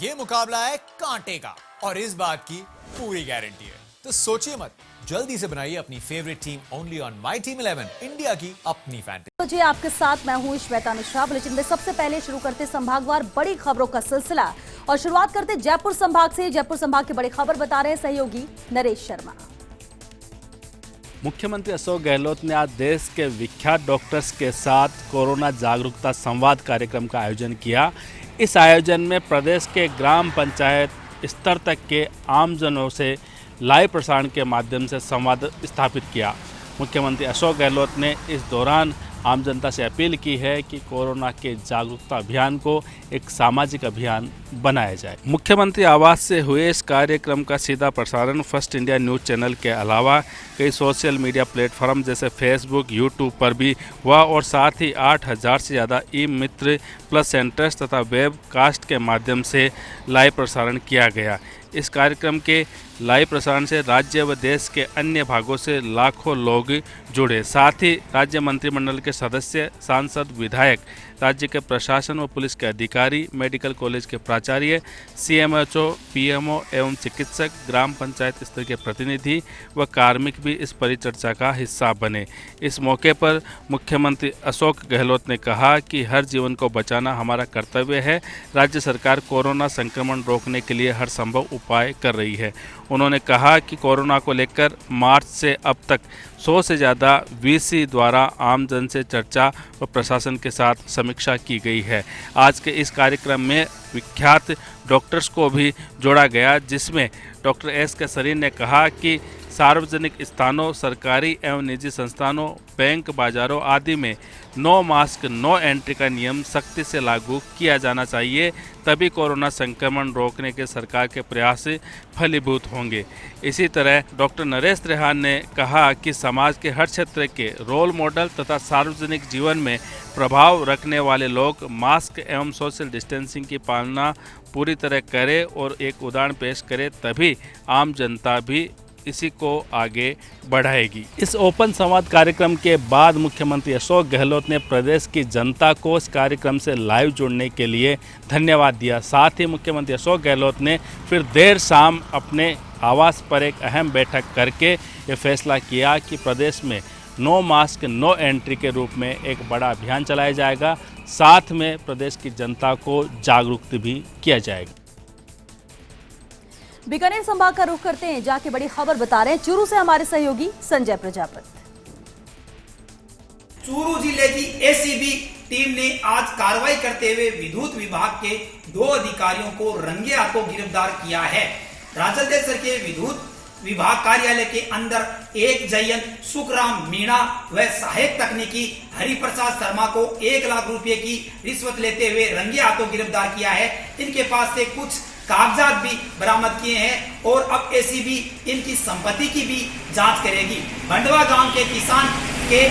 ये मुकाबला है कांटे का और इस बात की पूरी गारंटी है। तो सोचिए मत, जल्दी से बनाइए अपनी favourite team only on my team 11, India की अपनी फैंटेसी। तो जी आपके साथ मैं हूं श्वेता मिश्रा। बुलेटिन में सबसे पहले शुरू करते संभागवार बड़ी खबरों का सिलसिला और शुरुआत करते जयपुर संभाग से। जयपुर संभाग की बड़ी खबर बता रहे हैं सहयोगी नरेश शर्मा। मुख्यमंत्री अशोक गहलोत ने आज देश के विख्यात डॉक्टर्स के साथ कोरोना जागरूकता संवाद कार्यक्रम का आयोजन किया। इस आयोजन में प्रदेश के ग्राम पंचायत स्तर तक के आमजनों से लाइव प्रसारण के माध्यम से संवाद स्थापित किया। मुख्यमंत्री अशोक गहलोत ने इस दौरान आम जनता से अपील की है कि कोरोना के जागरूकता अभियान को एक सामाजिक अभियान बनाया जाए। मुख्यमंत्री आवास से हुए इस कार्यक्रम का सीधा प्रसारण फर्स्ट इंडिया न्यूज़ चैनल के अलावा कई सोशल मीडिया प्लेटफॉर्म जैसे फेसबुक, यूट्यूब पर भी हुआ और साथ ही 8000 से ज़्यादा ई मित्र प्लस सेंटर्स तथा वेब कास्ट के माध्यम से लाइव प्रसारण किया गया। इस कार्यक्रम के लाइव प्रसारण से राज्य व देश के अन्य भागों से लाखों लोग जुड़े। साथ ही राज्य मंत्रिमंडल के सदस्य, सांसद, विधायक, राज्य के प्रशासन व पुलिस के अधिकारी, मेडिकल कॉलेज के प्राचार्य, सीएमएचओ, पीएमओ एवं चिकित्सक, ग्राम पंचायत स्तर के प्रतिनिधि व कार्मिक भी इस परिचर्चा का हिस्सा बने। इस मौके पर मुख्यमंत्री अशोक गहलोत ने कहा कि हर जीवन को बचाना हमारा कर्तव्य है। राज्य सरकार कोरोना संक्रमण रोकने के लिए हर संभव उपाय कर रही है। उन्होंने कहा कि कोरोना को लेकर मार्च से अब तक 100 से ज़्यादा वीसी द्वारा आमजन से चर्चा व प्रशासन के साथ समीक्षा की गई है। आज के इस कार्यक्रम में विख्यात डॉक्टर्स को भी जोड़ा गया, जिसमें डॉक्टर एस के सरीन ने कहा कि सार्वजनिक स्थानों, सरकारी एवं निजी संस्थानों, बैंक, बाजारों आदि में नो मास्क नो एंट्री का नियम सख्ती से लागू किया जाना चाहिए, तभी कोरोना संक्रमण रोकने के सरकार के प्रयास फलीभूत होंगे। इसी तरह डॉक्टर नरेश त्रेहान ने कहा कि समाज के हर क्षेत्र के रोल मॉडल तथा सार्वजनिक जीवन में प्रभाव रखने वाले लोग मास्क एवं सोशल डिस्टेंसिंग की पालना पूरी तरह करें और एक उदाहरण पेश करें, तभी आम जनता भी इसी को आगे बढ़ाएगी। इस ओपन संवाद कार्यक्रम के बाद मुख्यमंत्री अशोक गहलोत ने प्रदेश की जनता को इस कार्यक्रम से लाइव जुड़ने के लिए धन्यवाद दिया। साथ ही मुख्यमंत्री अशोक गहलोत ने फिर देर शाम अपने आवास पर एक अहम बैठक करके ये फैसला किया कि प्रदेश में नो मास्क नो एंट्री के रूप में एक बड़ा अभियान चलाया जाएगा। साथ में प्रदेश की जनता को जागरूक भी किया जाएगा। बीकानेर संभाग का रुख करते हैं, जाके बड़ी खबर बता रहे हैं चूरू से हमारे सहयोगी संजय प्रजापति। चूरू जिले की एसीबी टीम ने आज कार्रवाई करते हुए विद्युत विभाग के 2 अधिकारियों को रंगे हाथों गिरफ्तार किया है। राजलदेसर के विद्युत विभाग कार्यालय के अंदर एक जयंत सुखराम मीणा व सहायक तकनीकी हरिप्रसाद शर्मा को 1 लाख रुपए की रिश्वत लेते हुए रंगे हाथों गिरफ्तार किया है। इनके पास से कुछ कागजात भी बरामद किए हैं और अब एसीबी इनकी संपत्ति की भी जांच करेगी। बंडवा गांव के किसान के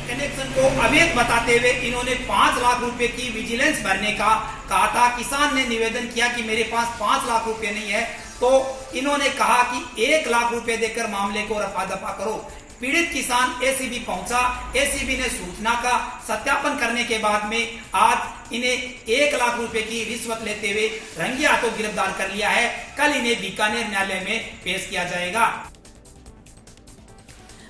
कनेक्शन को अवैध बताते हुए इन्होंने 5 लाख रुपए की विजिलेंस भरने का कहा था। किसान ने निवेदन किया कि मेरे पास 5 लाख रुपए नहीं है, तो इन्होंने कहा कि 1 लाख रुपए देकर मामले को रफा दफा करो। पीड़ित किसान एसीबी पहुंचा। एसीबी ने सूचना का सत्यापन करने के बाद में आज इन्हें 1 लाख रुपए की रिश्वत लेते हुए रंगे हाथों गिरफ्तार कर लिया है। कल इन्हें बीकानेर न्यायालय में पेश किया जाएगा।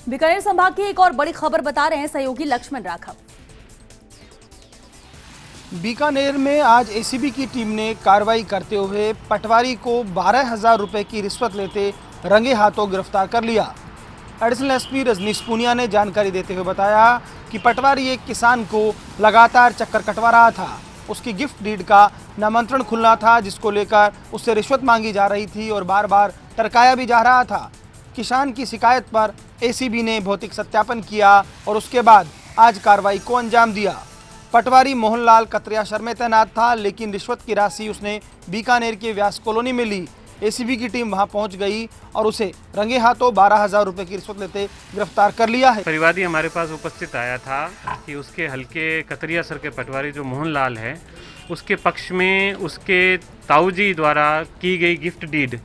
बीकानेर संभाग की एक और बड़ी खबर बता रहे हैं सहयोगी लक्ष्मण राघव। बीकानेर में आज एसीबी की टीम ने कार्रवाई करते हुए पटवारी को 12,000 रुपए की रिश्वत लेते रंगे हाथों गिरफ्तार कर लिया। एडिशनल एसपी रजनीश पुनिया ने जानकारी देते हुए बताया कि पटवारी एक किसान को लगातार चक्कर कटवा रहा था। उसकी गिफ्ट डीड का नामांतरण खुलना था, जिसको लेकर उससे रिश्वत मांगी जा रही थी और बार बार टरकाया भी जा रहा था। किसान की शिकायत पर एसीबी ने भौतिक सत्यापन किया और उसके बाद आज कार्रवाई को अंजाम दिया। पटवारी मोहनलाल कतरिया शहर में तैनात था, लेकिन रिश्वत की राशि उसने बीकानेर के व्यास कॉलोनी में ली। एसीबी की टीम वहां पहुंच गई और उसे रंगे हाथों 12,000 रुपए की रिश्वत लेते गिरफ्तार कर लिया है। परिवादी हमारे पास उपस्थित आया था कि उसके हल्के कतरिया सर के पटवारी जो मोहनलाल है, उसके पक्ष में उसके ताऊजी द्वारा की गई गिफ्ट डीड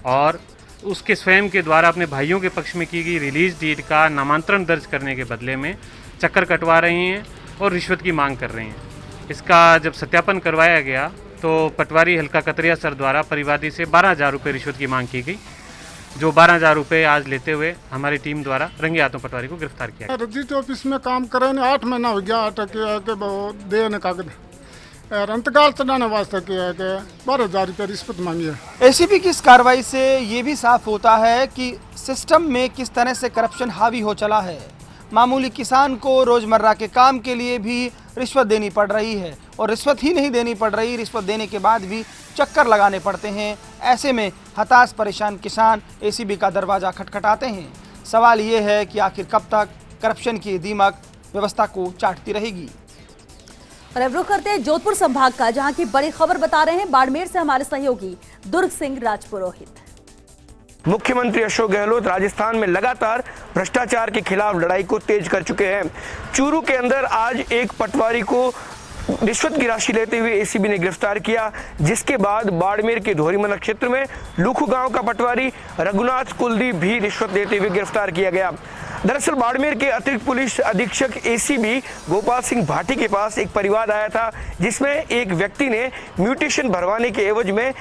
और उसके स्वयं के द्वारा अपने भाइयों के पक्ष में की गई रिलीज डीड का नामांतरण दर्ज करने के बदले में चक्कर कटवा रही हैं और रिश्वत की मांग कर रही हैं। इसका जब सत्यापन करवाया गया तो पटवारी हल्का कतरिया सर द्वारा परिवादी से 12,000 रुपये रिश्वत की मांग की गई, जो 12,000 रुपये आज लेते हुए हमारी टीम द्वारा रंगे हाथों पटवारी को गिरफ्तार किया। रजिस्ट्री ऑफिस में काम करे 8 महीना हो गया देने कागज और अंतकाल चढ़ाने वास्ते किया है कि 12,000 रुपये रिश्वत मांगी है। एसीबी की इस कार्रवाई से ये भी साफ होता है कि सिस्टम में किस तरह से करप्शन हावी हो चला है। मामूली किसान को रोजमर्रा के काम के लिए भी रिश्वत देनी पड़ रही है और रिश्वत ही नहीं देनी पड़ रही, रिश्वत देने के बाद भी चक्कर लगाने पड़ते हैं। ऐसे में हताश परेशान किसान एसीबी का दरवाज़ा खटखटाते हैं। सवाल ये है कि आखिर कब तक करप्शन की दीमक व्यवस्था को चाटती रहेगी। और अब रुख करते हैं जोधपुर संभाग का, जहां की बड़ी खबर बता रहे हैं बाड़मेर से हमारे सहयोगी दुर्ग सिंह राजपुरोहित। मुख्यमंत्री अशोक गहलोत राजस्थान में लगातार भ्रष्टाचार के खिलाफ लड़ाई को तेज कर चुके हैं। चूरू के अंदर आज एक पटवारी को रिश्वत की राशि लेते हुए एसीबी ने गिरफ्तार किया, जिसके बाद बाड़मेर के धोरीमना क्षेत्र में लुखू गांव का पटवारी रघुनाथ कुलदीप भी रिश्वत लेते हुए गिरफ्तार किया गया। दरअसल बाड़मेर के अतिरिक्त पुलिस अधीक्षक एसीबी गोपाल सिंह भाटी के पास एक परिवार आया था, जिसमें एक व्यक्ति ने म्यूटेशन भरवाने के एवज में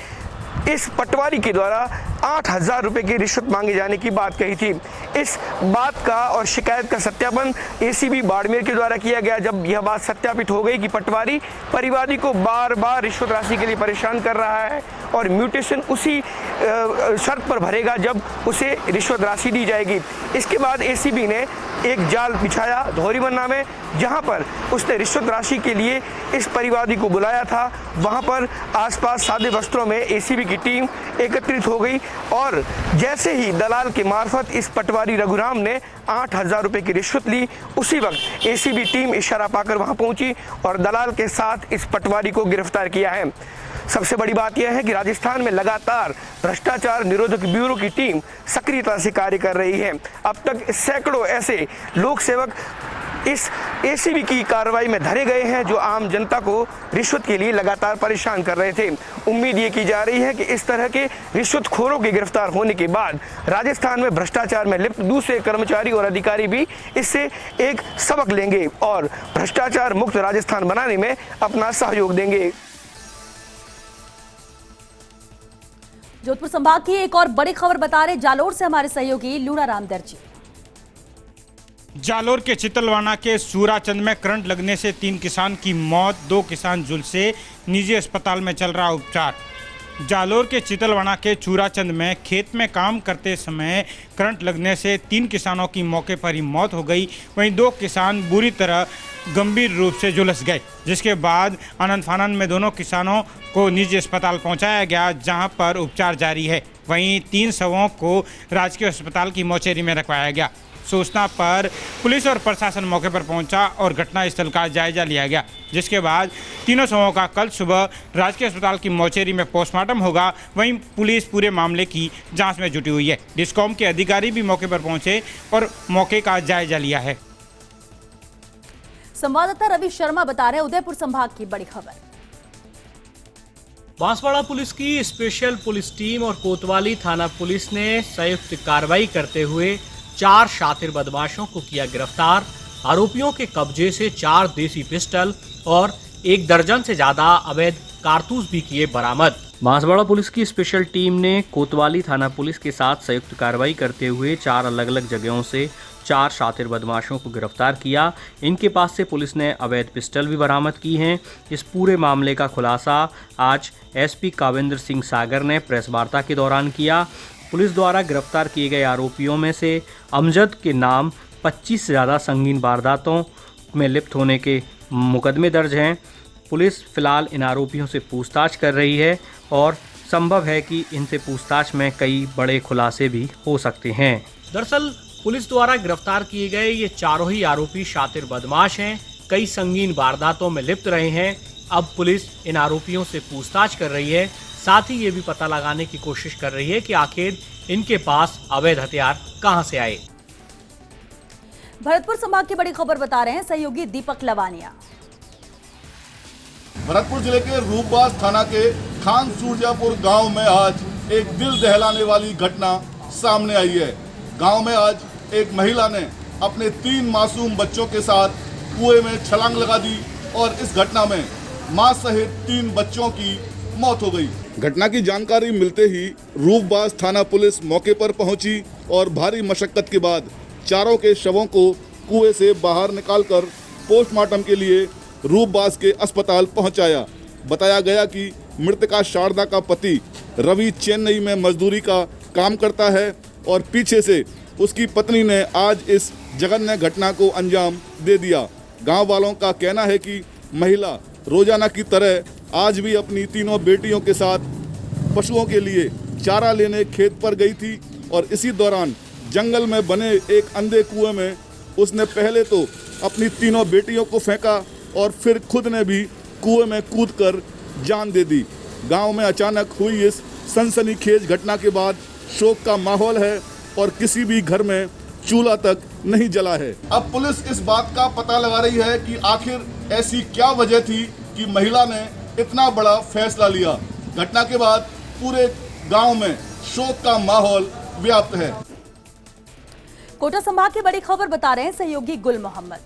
इस पटवारी के द्वारा 8,000 रुपये की रिश्वत मांगे जाने की बात कही थी। इस बात का और शिकायत का सत्यापन एसीबी बाड़मेर के द्वारा किया गया। जब यह बात सत्यापित हो गई कि पटवारी परिवादी को बार बार रिश्वत राशि के लिए परेशान कर रहा है और म्यूटेशन उसी शर्त पर भरेगा जब उसे रिश्वत राशि दी जाएगी, इसके बाद एसीबी ने एक जाल बिछाया धोरीमन्ना में, जहां पर उसने रिश्वत राशि के लिए इस परिवादी को बुलाया था। वहां पर आसपास सादे वस्त्रों में एसीबी की टीम एकत्रित हो गई और जैसे ही दलाल के मार्फत इस पटवारी रघुराम ने 8,000 रुपये की रिश्वत ली, उसी वक्त एसीबी टीम इशारा पाकर वहां पहुंची और दलाल के साथ इस पटवारी को गिरफ्तार किया है। सबसे बड़ी बात यह है कि राजस्थान में लगातार भ्रष्टाचार निरोधक ब्यूरो की टीम सक्रियता से कार्य कर रही है। अब तक सैकड़ों ऐसे लोक सेवक इस एसीबी की कार्रवाई में धरे गए हैं जो आम जनता को रिश्वत के लिए लगातार परेशान कर रहे थे। उम्मीद ये की जा रही है कि इस तरह के रिश्वतखोरों के गिरफ्तार होने के बाद राजस्थान में भ्रष्टाचार में लिप्त दूसरे कर्मचारी और अधिकारी भी इससे एक सबक लेंगे और भ्रष्टाचार मुक्त राजस्थान बनाने में अपना सहयोग देंगे। जोधपुर संभाग की एक और बड़ी खबर बता रहे जालोर से हमारे सहयोगी लूना रामदर जी। जालोर के चितलवाना के सूराचंद में करंट लगने से 3 किसान की मौत, 2 किसान झुलसे, निजी अस्पताल में चल रहा उपचार। जालोर के चितलवाना के चूराचंद में खेत में काम करते समय करंट लगने से 3 किसानों की मौके पर ही मौत हो गई। वहीं 2 किसान बुरी तरह गंभीर रूप से झुलस गए, जिसके बाद आनंद फानंद में दोनों किसानों को निजी अस्पताल पहुंचाया गया, जहां पर उपचार जारी है। वहीं 3 शवों को राजकीय अस्पताल की मोचेरी में रखवाया गया। सूचना पर पुलिस और प्रशासन मौके पर पहुंचा और घटनास्थल का जायजा लिया गया, जिसके बाद तीनों शवों का कल सुबह राजकीय अस्पताल की मोचेरी में पोस्टमार्टम होगा। वहीं पुलिस पूरे मामले की जांच में जुटी हुई है। डिस्कॉम के अधिकारी भी मौके पर पहुंचे और मौके का जायजा लिया है। संवाददाता रवि शर्मा बता रहे उदयपुर संभाग की बड़ी खबर। बांसवाड़ा पुलिस की स्पेशल पुलिस टीम और कोतवाली थाना पुलिस ने संयुक्त कार्रवाई करते हुए 4 शातिर बदमाशों को किया गिरफ्तार। आरोपियों के कब्जे से 4 देसी पिस्टल और 1 दर्जन से ज्यादा अवैध कारतूस भी किए बरामद। बांसवाड़ा पुलिस की स्पेशल टीम ने कोतवाली थाना पुलिस के साथ संयुक्त कार्रवाई करते हुए 4 अलग अलग जगहों से 4 शातिर बदमाशों को गिरफ्तार किया। इनके पास से पुलिस ने अवैध पिस्टल भी बरामद की हैं। इस पूरे मामले का खुलासा आज एसपी काविंद्र सिंह सागर ने प्रेस वार्ता के दौरान किया। पुलिस द्वारा गिरफ्तार किए गए आरोपियों में से अमजद के नाम 25 से ज़्यादा संगीन वारदातों में लिप्त होने के मुकदमे दर्ज हैं। पुलिस फिलहाल इन आरोपियों से पूछताछ कर रही है और संभव है कि इनसे पूछताछ में कई बड़े खुलासे भी हो सकते हैं। दरअसल पुलिस द्वारा गिरफ्तार किए गए ये चारों ही आरोपी शातिर बदमाश हैं, कई संगीन वारदातों में लिप्त रहे हैं। अब पुलिस इन आरोपियों से पूछताछ कर रही है, साथ ही ये भी पता लगाने की कोशिश कर रही है कि आखिर इनके पास अवैध हथियार कहां से आए। भरतपुर संभाग की बड़ी खबर बता रहे हैं सहयोगी दीपक लवानिया। भरतपुर जिले के रूपबाज थाना के खान सूरजापुर गांव में आज एक दिल दहलाने वाली घटना सामने आई है। गांव में आज एक महिला ने अपने 3 मासूम बच्चों के साथ कुएं में छलांग लगा दी और इस घटना में मां सहित 3 बच्चों की मौत हो गई। घटना की जानकारी मिलते ही रूपबाज थाना पुलिस मौके पर पहुंची और भारी मशक्कत के बाद चारों के शवों को कुएं से बाहर निकालकर पोस्टमार्टम के लिए रूपबाज के अस्पताल पहुंचाया। बताया गया कि मृतका शारदा का पति रवि चेन्नई में मजदूरी का काम करता है और पीछे से उसकी पत्नी ने आज इस जघन्य घटना को अंजाम दे दिया। गांव वालों का कहना है कि महिला रोजाना की तरह आज भी अपनी तीनों बेटियों के साथ पशुओं के लिए चारा लेने खेत पर गई थी और इसी दौरान जंगल में बने एक अंधे कुएं में उसने पहले तो अपनी तीनों बेटियों को फेंका और फिर खुद ने भी कुएं में कूदकर जान दे दी। गांव में अचानक हुई इस सनसनीखेज घटना के बाद शोक का माहौल है और किसी भी घर में चूल्हा तक नहीं जला है। अब पुलिस इस बात का पता लगा रही है कि आखिर ऐसी क्या वजह थी कि महिला ने इतना बड़ा फैसला लिया। घटना के बाद पूरे गांव में शोक का माहौल व्याप्त है। कोटा संभाग की बड़ी खबर बता रहे हैं सहयोगी गुल मोहम्मद।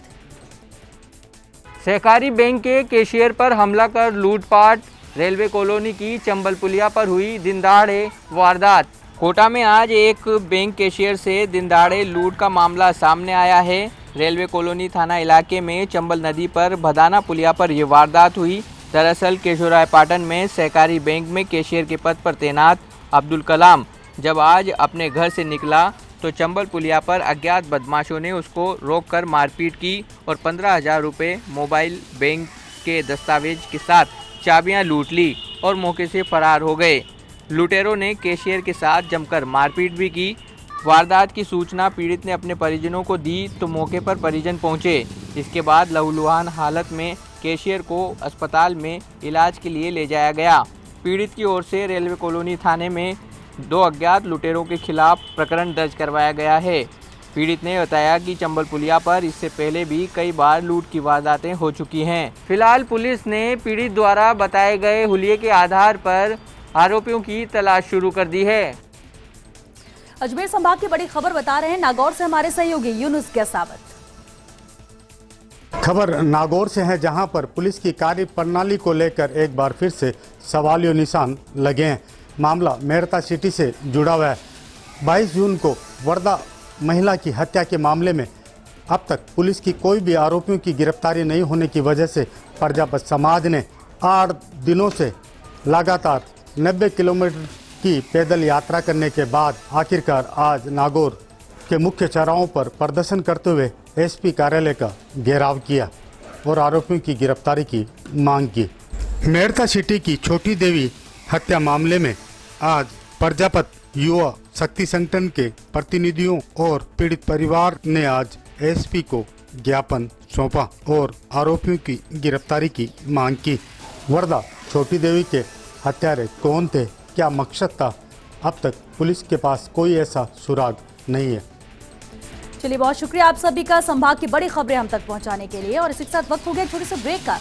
सहकारी बैंक के कैशियर पर हमला कर लूटपाट। रेलवे कॉलोनी की चंबल पुलिया पर हुई दिनदहाड़े वारदात। कोटा में आज एक बैंक कैशियर से दिनदहाड़े लूट का मामला सामने आया है। रेलवे कॉलोनी थाना इलाके में चंबल नदी पर भदाना पुलिया पर यह वारदात हुई। दरअसल केशवरायपाटन में सहकारी बैंक में कैशियर के पद पर तैनात अब्दुल कलाम जब आज अपने घर से निकला तो चंबल पुलिया पर अज्ञात बदमाशों ने उसको रोककर मारपीट की और 15,000 रुपये, मोबाइल, बैंक के दस्तावेज के साथ चाबियां लूट ली और मौके से फरार हो गए। लुटेरों ने कैशियर के साथ जमकर मारपीट भी की। वारदात की सूचना पीड़ित ने अपने परिजनों को दी तो मौके पर परिजन पहुंचे। इसके बाद लहूलुहान हालत में कैशियर को अस्पताल में इलाज के लिए ले जाया गया। पीड़ित की ओर से रेलवे कॉलोनी थाने में 2 अज्ञात लुटेरों के खिलाफ प्रकरण दर्ज करवाया गया है। पीड़ित ने बताया कि चंबल पुलिया पर इससे पहले भी कई बार लूट की वारदातें हो चुकी हैं। फिलहाल पुलिस ने पीड़ित द्वारा बताए गए हुलिये के आधार पर आरोपियों की तलाश शुरू कर दी है। अजमेर संभाग की बड़ी खबर बता रहे हैं नागौर से हमारे सहयोगी यूनुस गसावत। खबर नागौर से है, जहां पर पुलिस की कार्य प्रणाली को लेकर एक बार फिर से सवालिया निशान लगे हैं। मामला मेरता सिटी से जुड़ा हुआ है। 22 जून को वर्धा महिला की हत्या के मामले में अब तक पुलिस की कोई भी आरोपियों की गिरफ्तारी नहीं होने की वजह से प्रजापत समाज ने 8 दिनों से लगातार 90 किलोमीटर की पैदल यात्रा करने के बाद आखिरकार आज नागौर के मुख्य चौराहों पर प्रदर्शन करते हुए एसपी कार्यालय का घेराव किया और आरोपियों की गिरफ्तारी की मांग की। मेरता सिटी की छोटी देवी हत्या मामले में आज प्रजापत युवा शक्ति संगठन के प्रतिनिधियों और पीड़ित परिवार ने आज एसपी को ज्ञापन सौंपा और आरोपियों की गिरफ्तारी की मांग की। वर्धा छोटी देवी के हत्यारे कौन थे, क्या मकसद था, अब तक पुलिस के पास कोई ऐसा सुराग नहीं है। चलिए, बहुत शुक्रिया आप सभी का संभाग की बड़ी खबरें हम तक पहुंचाने के लिए। और इसी के साथ वक्त हो गया छोटे से ब्रेक का।